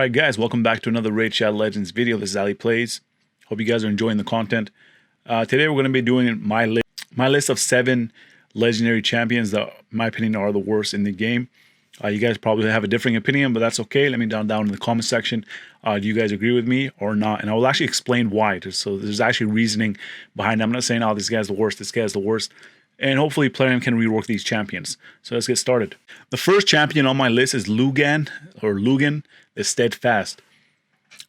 Alright guys, welcome back to another Raid Shadow Legends video. This is Ali Plays. Hope you guys are enjoying the content. Today we're going to be doing my list of 7 legendary champions that, in my opinion, are the worst in the game. You guys probably have a differing opinion, but that's okay. Let me down in the comment section. Do you guys agree with me or not? And I will actually explain why. So there's actually reasoning behind it. I'm not saying, oh, this guy's the worst, this guy's the worst. And hopefully Plarium can rework these champions. So let's get started. The first champion on my list is Logan, the Steadfast.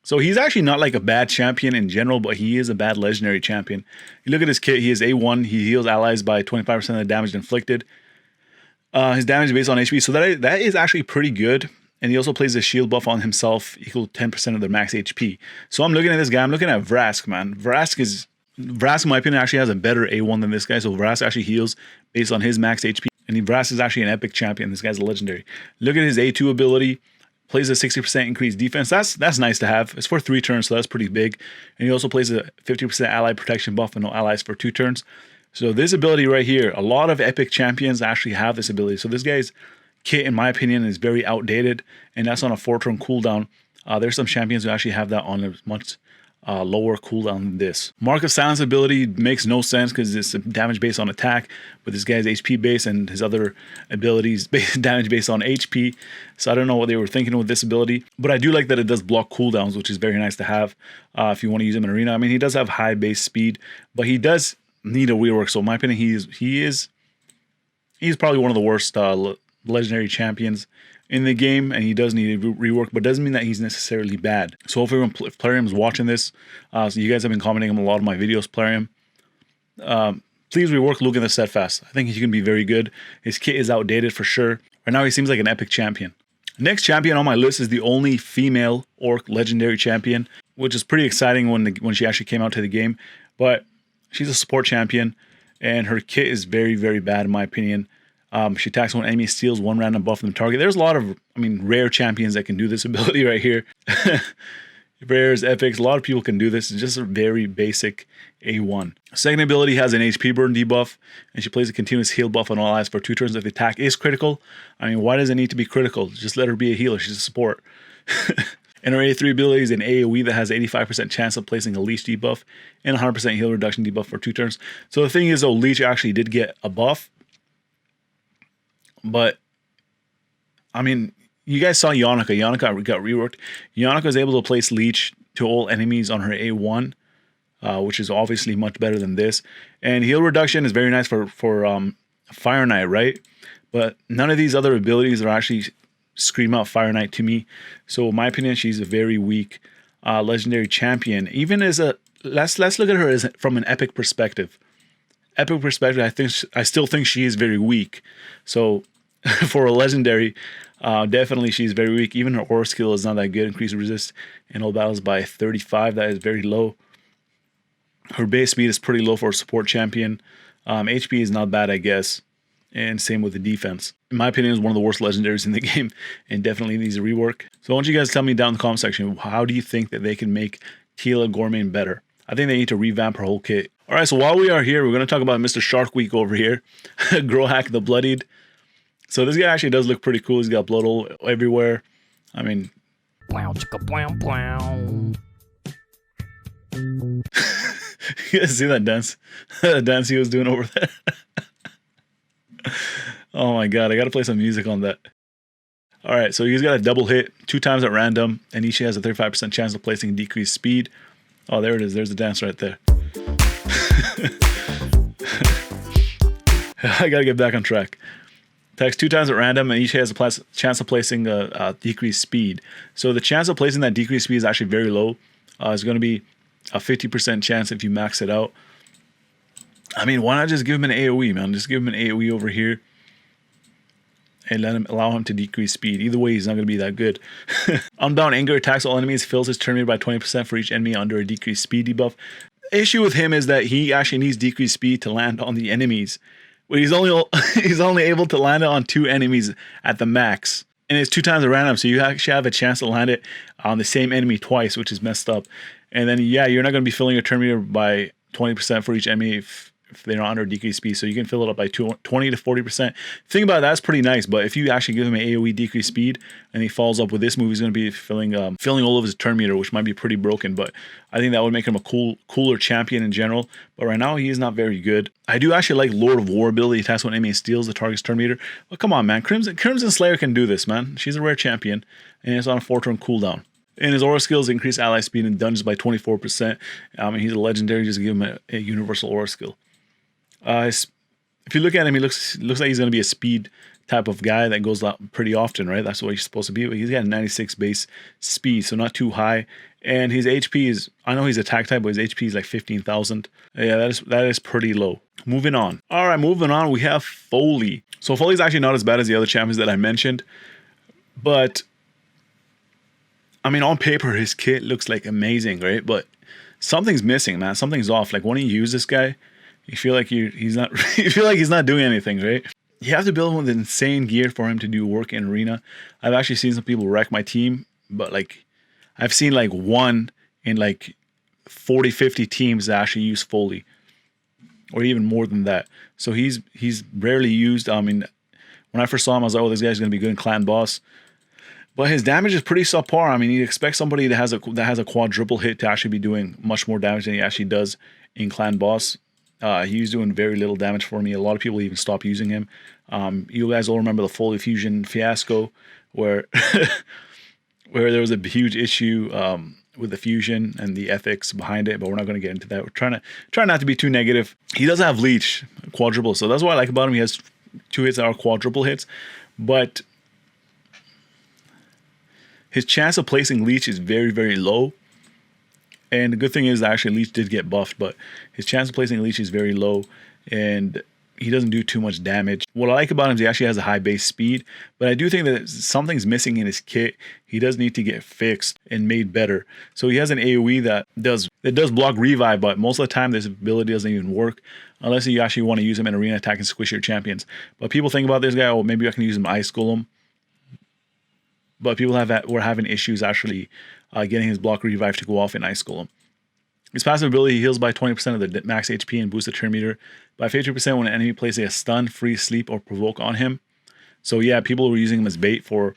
So he's actually not like a bad champion in general, but he is a bad legendary champion. You look at his kit, he is A1. He heals allies by 25% of the damage inflicted. His damage is based on HP, so that is actually pretty good. And he also plays a shield buff on himself, equal to 10% of their max HP. So I'm looking at this guy, I'm looking at Vrask, man. Vrask, in my opinion, actually has a better A1 than this guy. So Vrask actually heals based on his max HP. And Vrask is actually an epic champion. This guy's a legendary. Look at his A2 ability. Plays a 60% increased defense. That's nice to have. It's for 3 turns, so that's pretty big. And he also plays a 50% ally protection buff and no allies for 2 turns. So this ability right here, a lot of epic champions actually have this ability. So this guy's kit, in my opinion, is very outdated, and that's on a 4-turn cooldown. There's some champions who actually have that on a much lower cooldown than this. Mark of Silence ability makes no sense because it's damage based on attack, but this guy's HP based and his other abilities damage based on HP. So I don't know what they were thinking with this ability, but I do like that it does block cooldowns, which is very nice to have if you want to use him in arena. I mean, he does have high base speed, but he does need a rework. So in my opinion, he's probably one of the worst legendary champions in the game, and he does need a rework, but doesn't mean that he's necessarily bad. So hopefully when Plarium's watching this, so you guys have been commenting on a lot of my videos, Plarium, please rework Logan the Steadfast. I think he can be very good. His kit is outdated for sure. Right now he seems like an epic champion. Next champion on my list is the only female orc legendary champion, which is pretty exciting when she actually came out to the game. But she's a support champion, and her kit is very, very bad in my opinion. She attacks when enemy steals 1 random buff from the target. There's a lot of, rare champions that can do this ability right here. Rares, epics, a lot of people can do this. It's just a very basic A1. Second ability has an HP burn debuff, and she plays a continuous heal buff on all allies for 2 turns if the attack is critical. Why does it need to be critical? Just let her be a healer. She's a support. And her A3 ability is an AoE that has 85% chance of placing a leech debuff and 100% heal reduction debuff for 2 turns. So the thing is, though, leech actually did get a buff. But, you guys saw Yannicka. Yannicka got reworked. Yannicka is able to place leech to all enemies on her A1, which is obviously much better than this. And heal reduction is very nice for Fire Knight, right? But none of these other abilities are actually scream out Fire Knight to me. So in my opinion, she's a very weak legendary champion. Even as let's look at her as from an epic perspective. Epic perspective, I still think she is very weak. So for a legendary, definitely she's very weak. Even her aura skill is not that good. Increase resist in all battles by 35. That is very low. Her base speed is pretty low for a support champion. HP is not bad, I guess. And same with the defense. In my opinion, is one of the worst legendaries in the game, and definitely needs a rework. So I want you guys to tell me down in the comment section, how do you think that they can make Tila Gormain better? I think they need to revamp her whole kit. All right, so while we are here, we're going to talk about Mr. Shark Week over here. Growhack the Bloodied. So this guy actually does look pretty cool. He's got blood all everywhere. Wow, chicka, wow. You guys see that dance? The dance he was doing over there? Oh my god, I gotta play some music on that. Alright, so he's got a double hit 2 times at random, and each has a 35% chance of placing decreased speed. Oh, there it is. There's the dance right there. I gotta get back on track. Attacks 2 times at random, and each has a chance of placing a decreased speed. So the chance of placing that decreased speed is actually very low. It's going to be a 50% chance if you max it out. Why not just give him an AoE, man? Just give him an AoE over here and allow him to decrease speed. Either way, he's not going to be that good. Unbound Anger attacks all enemies, fills his turn rate by 20% for each enemy under a decreased speed debuff. The issue with him is that he actually needs decreased speed to land on the enemies. But he's only able to land it on 2 enemies at the max. And it's 2 times at random, so you actually have a chance to land it on the same enemy twice, which is messed up. And then, yeah, you're not going to be filling your turn meter by 20% for each enemy if they're not under decreased speed. So you can fill it up by 20 to 40%. Think about it, that's pretty nice. But if you actually give him an AoE decreased speed and he follows up with this move, he's going to be filling all of his turn meter, which might be pretty broken. But I think that would make him a cooler champion in general. But right now, he is not very good. I do actually like Lord of War ability. Attacks when enemy steals the target's turn meter. But come on, man. Crimson Slayer can do this, man. She's a rare champion. And it's on a 4-turn cooldown. And his aura skills increase ally speed in dungeons by 24%. He's a legendary. Just give him a universal aura skill. If you look at him, he looks like he's going to be a speed type of guy that goes out pretty often, right? That's what he's supposed to be. But he's got a 96 base speed, so not too high. And his HP is, I know he's attack type, but his HP is like 15,000. Yeah, that is pretty low. Moving on. All right, moving on. We have Foley. So Foley's actually not as bad as the other champions that I mentioned, but I mean, on paper, his kit looks like amazing, right? But something's missing, man. Something's off. Like when you use this guy, you feel like he's not. You feel like he's not doing anything, right? You have to build him with insane gear for him to do work in arena. I've actually seen some people wreck my team, but like I've seen like one in like 40, 50 teams that actually use Foley, or even more than that. So he's rarely used. I mean, when I first saw him, I was like, oh, this guy's gonna be good in clan boss. But his damage is pretty subpar. I mean, you expect somebody that has a quadruple hit to actually be doing much more damage than he actually does in clan boss. He's doing very little damage for me. A lot of people even stopped using him. You guys all remember the Foley fusion fiasco, where where there was a huge issue with the fusion and the ethics behind it. But we're not going to get into that. We're trying not to be too negative. He doesn't have leech quadruple, so that's what I like about him. He has 2 hits that are quadruple hits, but his chance of placing leech is very, very low. And the good thing is that actually leech did get buffed, but his chance of placing leech is very low and he doesn't do too much damage. What I like about him is he actually has a high base speed, but I do think that something's missing in his kit. He does need to get fixed and made better. So he has an AoE that does block revive, but most of the time this ability doesn't even work unless you actually want to use him in arena attack and squish your champions. But people think about this guy, oh, maybe I can use him to ice golem. But people were having issues actually getting his block revive to go off in Ice Golem. His passive ability heals by 20% of the max HP and boosts the turn meter by 50% when an enemy places a stun, freeze, sleep, or provoke on him. So yeah, people were using him as bait for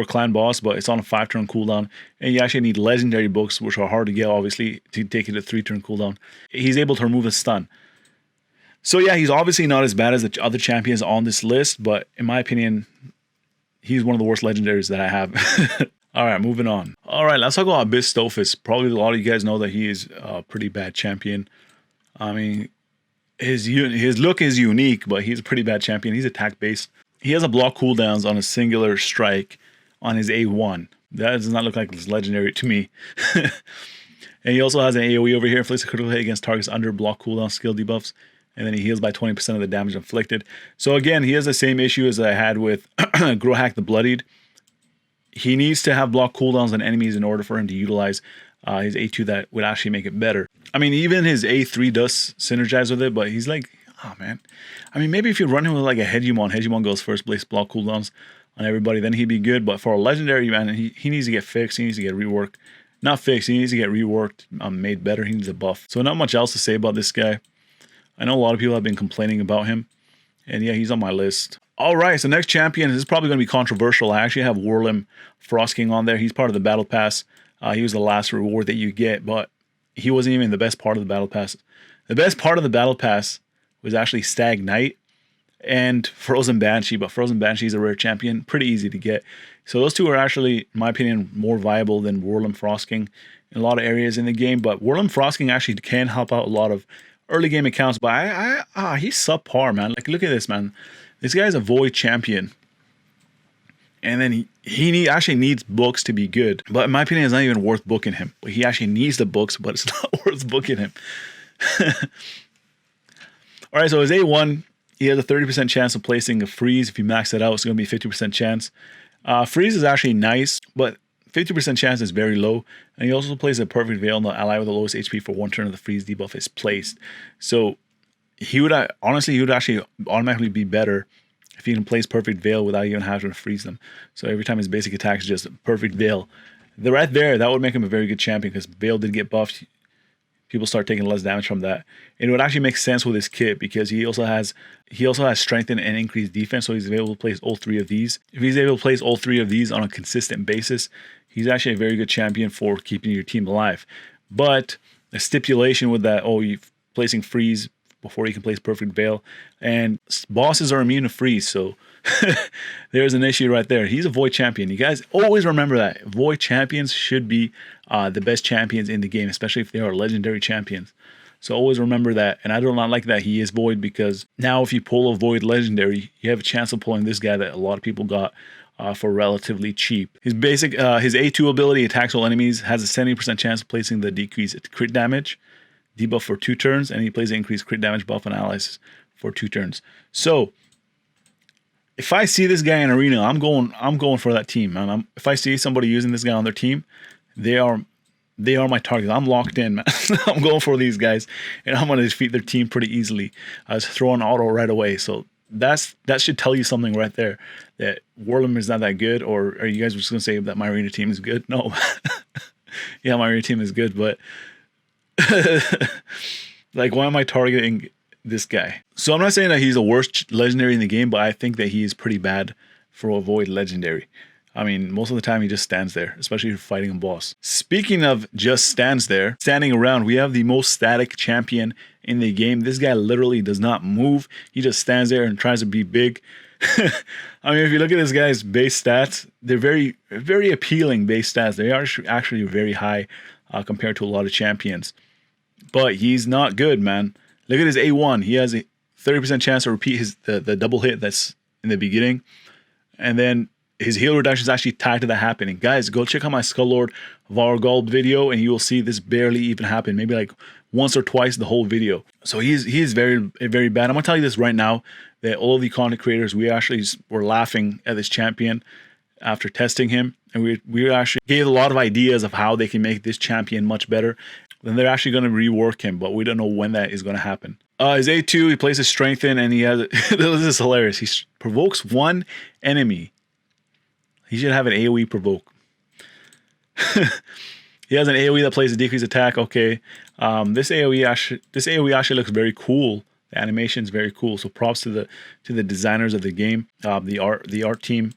clan boss, but it's on a 5-turn cooldown. And you actually need legendary books, which are hard to get, obviously, to take it to 3-turn cooldown. He's able to remove a stun. So yeah, he's obviously not as bad as the other champions on this list, but in my opinion, he's one of the worst legendaries that I have. All right, moving on. All right, let's talk about Abyss Stophis. Probably a lot of you guys know that he is a pretty bad champion. I mean, his look is unique, but he's a pretty bad champion. He's attack-based. He has a block cooldowns on a singular strike on his A1. That does not look like it's legendary to me. And he also has an AoE over here. Inflicts a critical hit against targets under block cooldown skill debuffs. And then he heals by 20% of the damage inflicted. So again, he has the same issue as I had with Growhack the Bloodied. He needs to have block cooldowns on enemies in order for him to utilize his A2 that would actually make it better. I mean, even his A3 does synergize with it, but he's like, oh man. I mean, maybe if you run him with like a Hedgymon goes first place block cooldowns on everybody, then he'd be good. But for a legendary, man, he needs to get fixed. He needs to get reworked. Not fixed, he needs to get reworked, made better. He needs a buff. So not much else to say about this guy. I know a lot of people have been complaining about him. And yeah, he's on my list. All right, so next champion, this is probably going to be controversial. I actually have Warlim Frostking on there. He's part of the Battle Pass. He was the last reward that you get, but he wasn't even the best part of the Battle Pass. The best part of the Battle Pass was actually Stag Knight and Frozen Banshee, but Frozen Banshee is a rare champion, pretty easy to get. So those two are actually, in my opinion, more viable than Warlim Frosking in a lot of areas in the game, but Warlim Frosking actually can help out a lot of early game accounts, but he's subpar, man. Like, look at this, man. This guy's a Void champion. And then he actually needs books to be good. But in my opinion, it's not even worth booking him. He actually needs the books, but it's not worth booking him. All right, so his A1, he has a 30% chance of placing a freeze. If you max it out, it's going to be 50% chance. Freeze is actually nice, but 50% chance is very low. And he also plays a perfect veil on the ally with the lowest HP for one turn of the freeze debuff is placed. So he would actually automatically be better if he can place perfect veil without even having to freeze them. So every time his basic attack is just perfect veil. Right there, that would make him a very good champion because veil did get buffed. people start taking less damage from that. And it would actually make sense with his kit because he also has strength and increased defense, so he's able to place all three of these. If he's able to place all three of these on a consistent basis, he's actually a very good champion for keeping your team alive. But a stipulation with that, you're placing freeze before you can place perfect veil, and bosses are immune to freeze, so there's an issue right there. He's a void champion. You guys always remember that void champions should be the best champions in the game, especially if they are legendary champions. So always remember that. And I do not like that he is void, because now if you pull a void legendary, you have a chance of pulling this guy that a lot of people got for relatively cheap. His basic his A2 ability, attacks all enemies, has a 70% chance of placing the decreased crit damage debuff for 2 turns, and he plays the increased crit damage buff on allies for 2 turns. So if I see this guy in arena, I'm going for that team, man. If I see somebody using this guy on their team, they are my target. I'm locked in, man. I'm going for these guys, and I'm going to defeat their team pretty easily. I was throwing auto right away. So that should tell you something right there, that Warlam is not that good. Or are you guys just going to say that my arena team is good? No. Yeah, my arena team is good, but like, why am I targeting this guy? So I'm not saying that he's the worst legendary in the game, but I think that he is pretty bad for a void legendary. I mean, most of the time he just stands there, especially if you're fighting a boss. Speaking of just standing around, we have the most static champion in the game. This guy literally does not move. He just stands there and tries to be big. I mean, if you look at this guy's base stats, they're very, very appealing base stats. They are actually very high compared to a lot of champions. But he's not good, man. Look at his A1. He has a 30% chance to repeat the double hit that's in the beginning. And then his heal reduction is actually tied to that happening. Guys, go check out my Skull Lord Vargolb video, and you will see this barely even happen. Maybe like once or twice the whole video. So he's very, very bad. I'm going to tell you this right now, that all of the content creators, we actually were laughing at this champion after testing him. And we actually gave a lot of ideas of how they can make this champion much better. Then they're actually going to rework him, but we don't know when that is going to happen. His A2, he places strength in, and he has this is hilarious. He provokes one enemy. He should have an AoE provoke. He has an AoE that plays a decreased attack. Okay, this AoE actually looks very cool. The animation is very cool. So props to the designers of the game, the art team.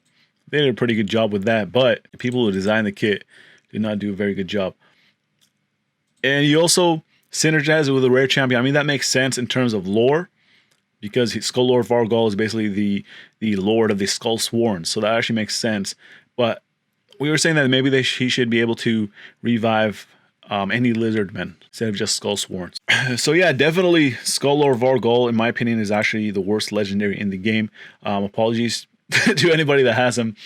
They did a pretty good job with that. But the people who designed the kit did not do a very good job. And he also synergizes with a rare champion. I mean, that makes sense in terms of lore, because Skull Lord Vargol is basically the Lord of the Skull Sworn. So that actually makes sense. But we were saying that maybe he should be able to revive any Lizardmen instead of just Skull Sworns. So yeah, definitely Skull Lord Vargol, in my opinion, is actually the worst legendary in the game. Apologies to anybody that has him.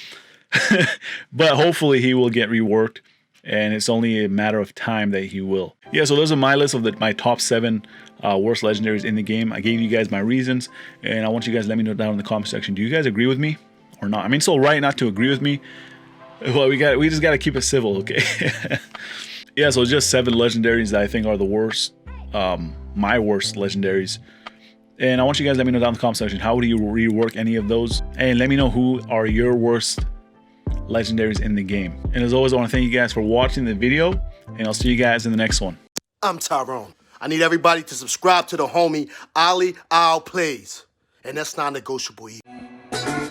But hopefully he will get reworked, and it's only a matter of time that he will. Yeah, so those are my list of my top 7 worst legendaries in the game. I gave you guys my reasons, and I want you guys to let me know down in the comment section. Do you guys agree with me or not? I mean, it's all right not to agree with me. Well, we just got to keep it civil, okay? Yeah, so just 7 legendaries that I think are the worst, my worst legendaries. And I want you guys to let me know down in the comment section, how would you rework any of those? And let me know who are your worst legendaries in the game. And as always, I want to thank you guys for watching the video, and I'll see you guys in the next one. I'm Tyrone. I need everybody to subscribe to the homie Ali Al Plays. And that's non-negotiable either.